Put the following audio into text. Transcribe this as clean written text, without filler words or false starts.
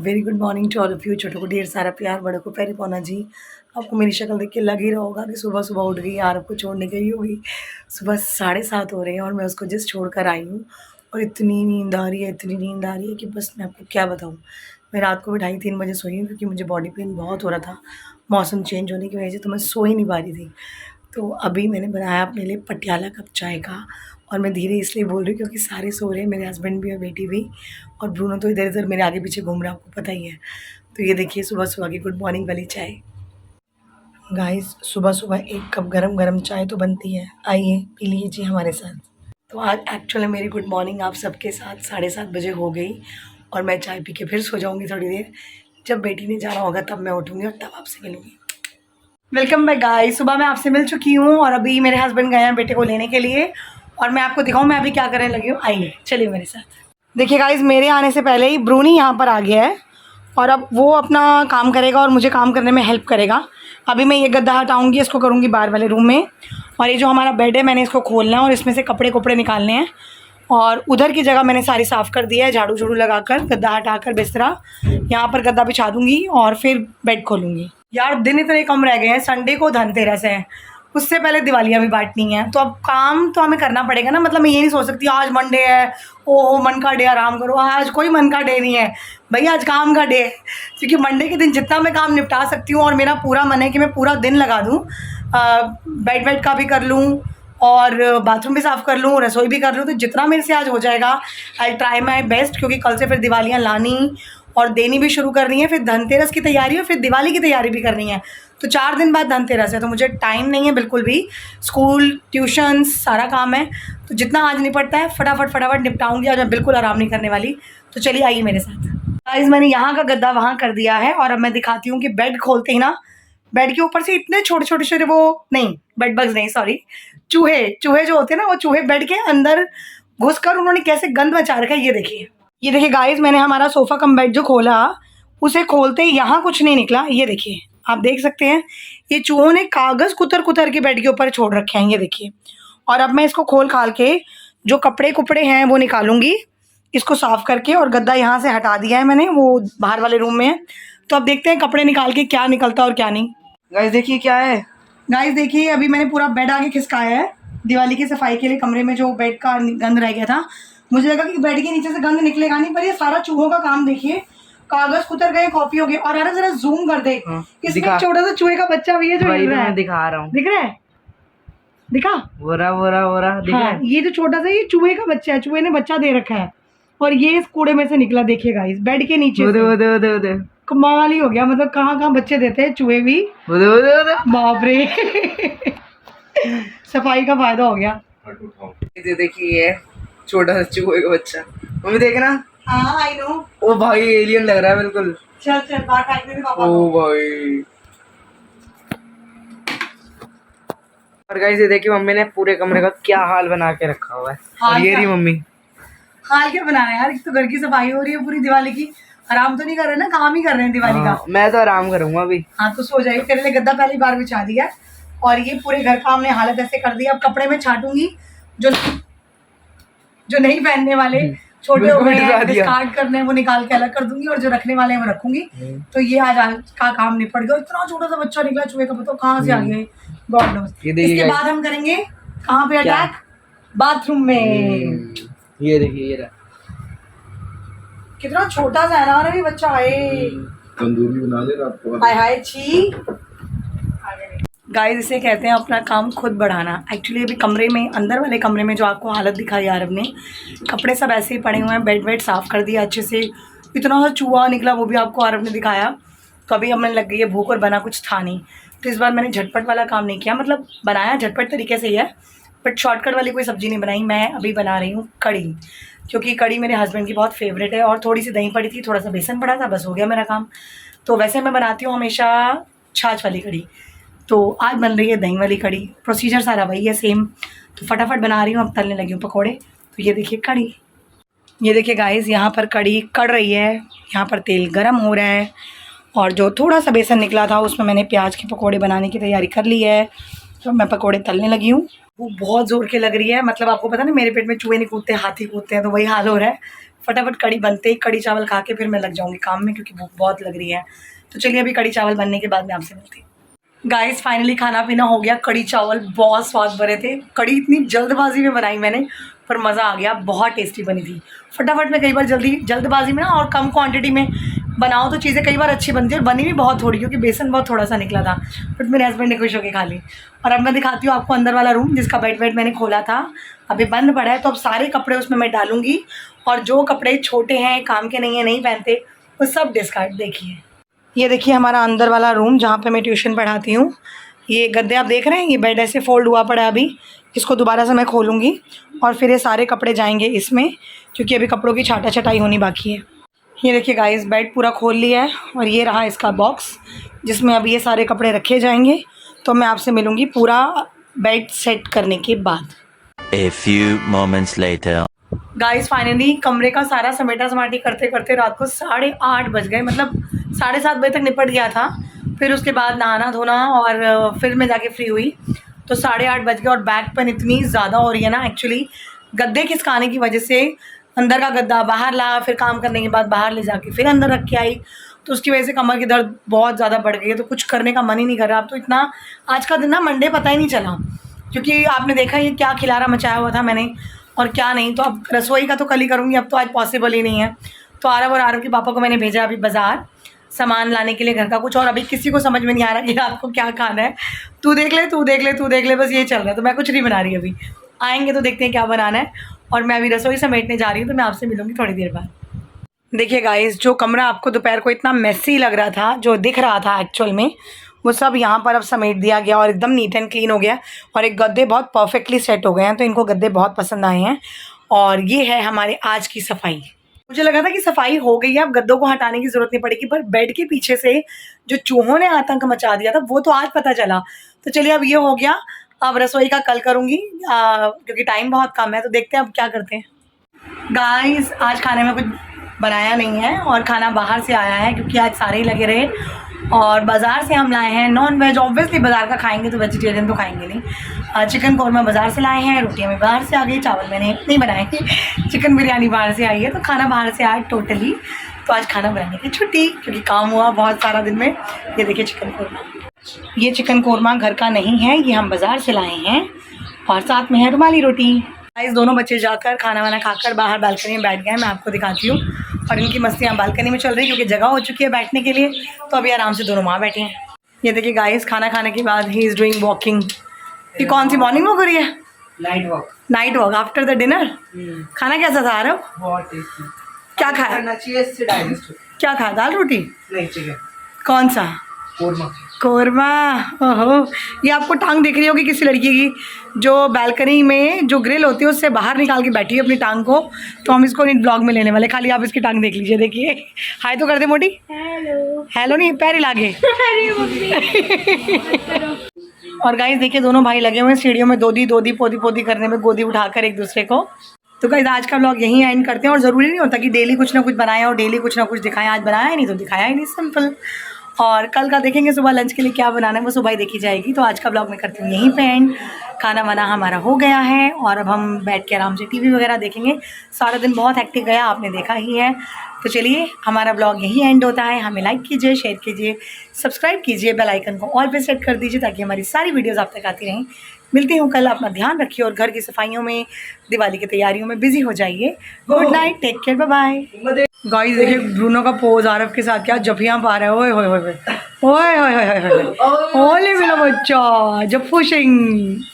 Very good morning to all of you. छोटों को ढेर सारा प्यार, बड़ों को प्यारी पौना जी। आपको मेरी शक्ल देख के लग ही रहा होगा कि सुबह सुबह उठ गई यार, आपको छोड़ने गई होगी। सुबह 7:30 हो रहे हैं और मैं उसको जस्ट छोड़ कर आई हूँ। और इतनी नींद आ रही है, इतनी नींद आ रही है कि बस मैं आपको क्या बताऊँ। मैं रात को भी 2:30-3 बजे सोई हूँ क्योंकि मुझे बॉडी पेन बहुत हो रहा था मौसम चेंज होने की वजह से, तो मैं सो ही नहीं पा रही थी। तो अभी मैंने बनाया अपने लिए पटियाला कप चाय का। और मैं धीरे इसलिए बोल रही हूँ क्योंकि सारे सो रहे हैं, मेरे हस्बैंड भी और बेटी भी। और ब्रूनो तो इधर इधर मेरे आगे पीछे घूम रहा है, आपको पता ही है। तो ये देखिए सुबह सुबह की गुड मॉर्निंग वाली चाय। गाइस सुबह सुबह एक कप गरम गरम चाय तो बनती है, आइए पी लीजिए हमारे साथ। तो आज एक्चुअली मेरी गुड मॉर्निंग आप सबके साथ 7:30 बजे हो गई। और मैं चाय पी के फिर सो जाऊँगी थोड़ी देर। जब बेटी ने जाना होगा तब मैं उठूँगी और तब आपसे मिलूँगी। Welcome back guys. सुबह मैं आपसे मिल चुकी हूँ और अभी मेरे हस्बैंड गए हैं बेटे को लेने के लिए। और मैं आपको दिखाऊँ मैं अभी क्या करने लगी हूँ, आइए चलिए मेरे साथ। देखिए गाइस, मेरे आने से पहले ही ब्रूनी यहाँ पर आ गया है और अब वो अपना काम करेगा और मुझे काम करने में हेल्प करेगा। अभी मैं ये गद्दा हटाऊँगी, इसको करूँगी बाहर वाले रूम में। और ये जो हमारा बेड है मैंने इसको खोलना है और इसमें से कपड़े कपड़े निकालने हैं। और उधर की जगह मैंने सारी साफ़ कर दिया है, झाड़ू झाड़ू लगाकर गद्दा हटाकर बिस्तरा यहाँ पर गद्दा बिछा दूँगी और फिर बेड खोलूँगी। यार दिन इतने कम रह गए हैं, संडे को धनतेरस है, उससे पहले दिवालियाँ भी बांटनी है। तो अब काम तो हमें करना पड़ेगा ना। मतलब मैं ये नहीं सोच सकती आज मंडे है, ओ मन का डे आराम करो। आज कोई मन का डे नहीं है भाई, आज काम का डे है। क्योंकि मंडे के दिन जितना मैं काम निपटा सकती हूँ और मेरा पूरा मन है कि मैं पूरा दिन लगा दूँ, बेड वेड का भी कर लूँ और बाथरूम भी साफ़ कर लूँ, रसोई भी कर लूँ। तो जितना मेरे से आज हो जाएगा आई ट्राई माई बेस्ट। क्योंकि कल से फिर दिवालियाँ लानी और देनी भी शुरू करनी है, फिर धनतेरस की तैयारी और फिर दिवाली की तैयारी भी करनी है। तो 4 दिन बाद धनतेरस है, तो मुझे टाइम नहीं है बिल्कुल भी। स्कूल ट्यूशन सारा काम है, तो जितना आज निपटता है फटाफट फटाफट निपटाऊंगी। आज मैं बिल्कुल आराम नहीं करने वाली। तो चलिए आइए मेरे साथ। गाइस मैंने यहाँ का गद्दा वहाँ कर दिया है और अब मैं दिखाती हूँ कि बेड खोलते ही ना, बेड के ऊपर से इतने छोटे छोटे छोटे वो नहीं बेड बग्स नहीं सॉरी चूहे चूहे जो होते हैं ना, वो चूहे बेड के अंदर घुसकर उन्होंने कैसे गंद मचा रखा है। ये देखिए गाइस, मैंने हमारा सोफ़ा कम बेड जो खोला, उसे खोलते ही यहाँ कुछ नहीं निकला। ये देखिए, आप देख सकते हैं ये चूहों ने कागज़ कुतर कुतर के बेड के ऊपर छोड़ रखे हैं, ये देखिए। और अब मैं इसको खोल खाल के जो कपड़े कुपड़े हैं वो निकालूंगी, इसको साफ़ करके। और गद्दा यहाँ से हटा दिया है मैंने, वो बाहर वाले रूम में है। तो अब देखते हैं कपड़े निकाल के क्या निकलता और क्या नहीं। गाइस देखिए क्या है। गाइस देखिए, अभी मैंने पूरा बेड आगे खिसकाया है दिवाली की सफाई के लिए। कमरे में जो बेड का गंद रह गया था, मुझे लगा कि बेड के नीचे से गंद निकलेगा नहीं, पर ये सारा चूहों का काम देखिए। कागज कुतर गए, कॉपी हो गई। और अरे जरा जूम कर दे, इसमें छोटा सा चूहे का बच्चा भी है जो हिल रहा है। दिखा रहा हूँ, दिख रहा है, दिखा बोरा दिख रहा है। ये जो छोटा सा ये चूहे का बच्चा है, चूहे ने बच्चा दे रखा है और ये इस कूड़े में से निकला। देखिएगा इस बेड के नीचे से। कमाल ही हो गया, मतलब कहाँ कहाँ बच्चे देते हैं चूहे भी। बाप रे सफाई का फायदा हो गया। देखिए छोटा सा चूहे का बच्चा, मम्मी देखना। हाँ आई नो। ओ भाई एलियन लग रहा है बिल्कुल। चल चल बाहर फेंकने दे पापा। ओ भाई। और गाइस ये देखिए मम्मी ने पूरे कमरे का क्या हाल बना के रखा हुआ है। और ये रही मम्मी। हाल क्या बना रहे हैं यार, एक तो घर की सफाई हो रही है पूरी दिवाली की। आराम तो नहीं कर रहे ना, काम ही कर रहे हैं दिवाली का। मैं तो आराम करूंगा अभी। हाँ तो सो जाइए, तेरे लिए गद्दा पहली बार बिछा दिया और ये पूरे घर का हमने हालत ऐसे कर दी। अब कपड़े में छाटूंगी, जो नहीं पहनने वाले छोटे हो गए हैं, डिस्कार्ड करने हैं, वो निकाल के अलग कर दूंगी और जो रखने वाले हैं वो रखूंगी। तो ये आज का काम निपट गया। इतना छोटा सा बच्चा निकला चूहे का, बताओ कहाँ से आ गए, गॉड नोस। इसके बाद हम करेंगे कहाँ पे अटैक, बाथरूम में। ये देखिए ये रहा, कितना छोटा सा है ना अभी बच्चा। तंदूरी बना दे रात को। हाय हाय छी। गाइस इसे कहते हैं अपना काम खुद बढ़ाना। एक्चुअली अभी कमरे में, अंदर वाले कमरे में जो आपको हालत दिखाई यार, ने कपड़े सब ऐसे ही पड़े हुए हैं, बेड वेड साफ़ कर दिया अच्छे से। इतना सा चूहा निकला वो भी आपको आरब ने दिखाया। तो अभी हमें लग गई है भूख और बना कुछ था नहीं। तो इस बार मैंने झटपट वाला काम नहीं किया, मतलब बनाया झटपट तरीके से ही है बट शॉर्टकट वाली कोई सब्ज़ी नहीं बनाई। मैं अभी बना रही हूँ कड़ी, क्योंकि कड़ी मेरे हस्बैंड की बहुत फेवरेट है। और थोड़ी सी दही पड़ी थी, थोड़ा सा बेसन पड़ा था, बस हो गया मेरा काम। तो वैसे मैं बनाती हूँ हमेशा छाछ वाली कड़ी, तो आज बन रही है दही वाली कड़ी। प्रोसीजर सारा वही है सेम। तो फटाफट बना रही हूँ, अब तलने लगी हूँ पकौड़े। तो ये देखिए कड़ी, ये देखिए गाइस यहाँ पर कड़ी कड़ रही है, यहाँ पर तेल गरम हो रहा है और जो थोड़ा सा बेसन निकला था उसमें मैंने प्याज के पकौड़े बनाने की तैयारी कर ली है। तो मैं पकौड़े तलने लगी हूँ। वो बहुत ज़ोर के लग रही है, मतलब आपको पता ना मेरे पेट में चूहे नहीं कूदते हाथी कूदते हैं, तो वही हाल हो रहा है। फटाफट कड़ी बनते ही कड़ी चावल खा के फिर मैं लग जाऊँगी काम में, क्योंकि भूख बहुत लग रही है। तो चलिए अभी कड़ी चावल बनने के बाद मैं आपसे मिलती हूँ। गाइस फाइनली खाना पीना हो गया। कड़ी चावल बहुत स्वाद भरे थे। कड़ी इतनी जल्दबाजी में बनाई मैंने, पर मज़ा आ गया, बहुत टेस्टी बनी थी। फटाफट में कई बार जल्दबाजी में ना और कम क्वांटिटी में बनाओ तो चीज़ें कई बार अच्छी बनती है, और बनी भी बहुत थोड़ी, क्योंकि बेसन बहुत थोड़ा सा निकला था। बट मेरे हस्बैंड ने खुश होकर खा ली। और अब मैं दिखाती हूँ आपको अंदर वाला रूम, जिसका बेड मैंने खोला था, अभी बंद पड़ा है। तो अब सारे कपड़े उसमें मैं डालूँगी, और जो कपड़े छोटे हैं, काम के नहीं है, नहीं पहनते, वो सब डिस्कार्ड। देखिए, ये देखिए हमारा अंदर वाला रूम, जहाँ पे मैं ट्यूशन पढ़ाती हूँ। ये गद्दे आप देख रहे हैं, ये बेड ऐसे फोल्ड हुआ पड़ा है अभी। इसको दोबारा से मैं खोलूँगी और फिर ये सारे कपड़े जाएंगे इसमें, क्योंकि अभी कपड़ों की छाटा छटाई होनी बाकी है। ये देखिए गाइस, बेड पूरा खोल लिया है, और ये रहा इसका बॉक्स, जिसमें अभी ये सारे कपड़े रखे जाएंगे। तो मैं आपसे मिलूँगी पूरा बेड सेट करने के बाद। A few moments later. Guys finally कमरे का सारा समेटा समाटी करते करते रात को 8:30 बज गए, मतलब 7:30 बजे तक निपट गया था। फिर उसके बाद नहाना धोना और फिर मैं जाके फ्री हुई, तो 8:30 बज गए। और बैक पेन इतनी ज़्यादा हो रही है ना, एक्चुअली गद्दे खिसकाने की वजह से अंदर का गद्दा बाहर ला, फिर काम करने के बाद बाहर ले जाके फिर अंदर रख के आई, तो उसकी वजह से कमर की दर्द बहुत ज़्यादा बढ़ गई है। तो कुछ करने का मन ही नहीं कर रहा। अब तो इतना आज का दिन ना मंडे पता ही नहीं चला, क्योंकि आपने देखा ये क्या खिलारा मचाया हुआ था मैंने और क्या नहीं। तो अब रसोई का तो कल ही करूँगी, अब तो आज पॉसिबल ही नहीं है। तो आरव और आरव के पापा को मैंने भेजा अभी बाज़ार सामान लाने के लिए घर का कुछ, और अभी किसी को समझ में नहीं आ रहा कि रात को क्या खाना है। तू देख ले, तू देख ले, तू देख ले, बस ये चल रहा है। तो मैं कुछ नहीं बना रही अभी, आएंगे तो देखते हैं क्या बनाना है। और मैं अभी रसोई समेटने जा रही हूँ, तो मैं आपसे मिलूँगी थोड़ी देर बाद। देखिए गाइस, जो कमरा आपको दोपहर को इतना मेसी लग रहा था, जो दिख रहा था एक्चुअल में, वो सब यहाँ पर अब समेट दिया गया और एकदम नीट एंड क्लीन हो गया। और एक गद्दे बहुत परफेक्टली सेट हो गए हैं, तो इनको गद्दे बहुत पसंद आए हैं। और ये है हमारे आज की सफाई। मुझे लगा था कि सफाई हो गई है, अब गद्दों को हटाने की ज़रूरत नहीं पड़ेगी, पर बेड के पीछे से जो चूहों ने आतंक मचा दिया था वो तो आज पता चला। तो चलिए अब ये हो गया, अब रसोई का कल करूँगी, क्योंकि टाइम बहुत कम है। तो देखते हैं अब क्या करते हैं। गाइस आज खाने में कुछ बनाया नहीं है, और खाना बाहर से आया है, क्योंकि आज सारे ही लगे रहे। और बाज़ार से हम लाए हैं नॉन वेज, ऑब्वियसली बाज़ार का खाएंगे तो वेजिटेरियन तो खाएंगे नहीं। चिकन कौरमा बाज़ार से लाए हैं, रोटियां भी बाहर से आ गई, चावल मैंने नहीं बनाए, चिकन बिरयानी बाहर से आई है, तो खाना बाहर से आया टोटली। तो आज खाना बनाने की छुट्टी, क्योंकि काम हुआ बहुत सारा दिन में। ये देखिए चिकन कौरमा, ये चिकन कौरमा घर का नहीं है, ये हम बाज़ार से लाए हैं, और साथ में है रुमाली रोटी। गाइस दोनों बच्चे जाकर खाना वाना खाकर बाहर बालकनी में बैठ गए, मैं आपको दिखाती हूँ। और इनकी मस्तियाँ बालकनी में चल रही, क्योंकि जगह हो चुकी है बैठने के लिए, तो अभी आराम से दोनों माँ बैठे हैं। ये देखिए गाइस, खाना खाने के बाद ही इज़ डूइंग वॉकिंग। ये कौन सी मॉर्निंग वॉक हो रही है? Night walk. Night walk after the dinner. खाना कैसा था आरव? बहुत टेस्टी। क्या खाया? करना चाहिए, इससे डाइजेस्ट हो। क्या खाया? दाल रोटी? नहीं, चिकन कौन सा? कोरमा। कोरमा। ओहो, ये आपको टांग दिख रही होगी किसी लड़की की, जो बालकनी में जो ग्रिल होती है उससे बाहर निकाल के बैठी है अपनी टांग को। तो हम इसको नहीं ब्लॉग में लेने वाले, खाली आप इसकी टांग देख लीजिए। देखिए, हाय तो कर दे मोटी। हेलो। हेलो नहीं, पैर हिला के। और गाइस देखिए, दोनों भाई लगे हुए हैं सीढ़ियों में दोदी पोदी पोदी करने में, गोदी उठाकर एक दूसरे को। तो गाइस आज का व्लॉग यहीं एंड करते हैं। और ज़रूरी नहीं होता कि डेली कुछ ना कुछ बनाएं और डेली कुछ ना कुछ दिखाएं। आज बनाया ही नहीं तो दिखाया ही नहीं, सिंपल। और कल का देखेंगे सुबह लंच के लिए क्या बनाना है, वो सुबह ही देखी जाएगी। तो आज का ब्लॉग मैं करती हूँ यहीं पे एंड। खाना वाना हमारा हो गया है, और अब हम बैठ के आराम से टीवी वगैरह देखेंगे। सारा दिन बहुत एक्टिव गया, आपने देखा ही है। तो चलिए, हमारा ब्लॉग यहीं एंड होता है। हमें लाइक कीजिए, शेयर कीजिए, सब्सक्राइब कीजिए, बेल आइकन को ऑल पे सेट कर दीजिए, ताकि हमारी सारी वीडियोज़ आप तक आती रहें। मिलती हूँ कल, अपना ध्यान रखिए, और घर की सफाइयों में, दिवाली की तैयारियों में बिजी हो जाइए। Good night, take care, bye bye. Guys देखिए, ब्रूनो का पोज आरव के साथ क्या जफियाँ पा रहा है। ओए होए होए ओए होए होए होए, ओले मेरा बच्चा जफू सिंह।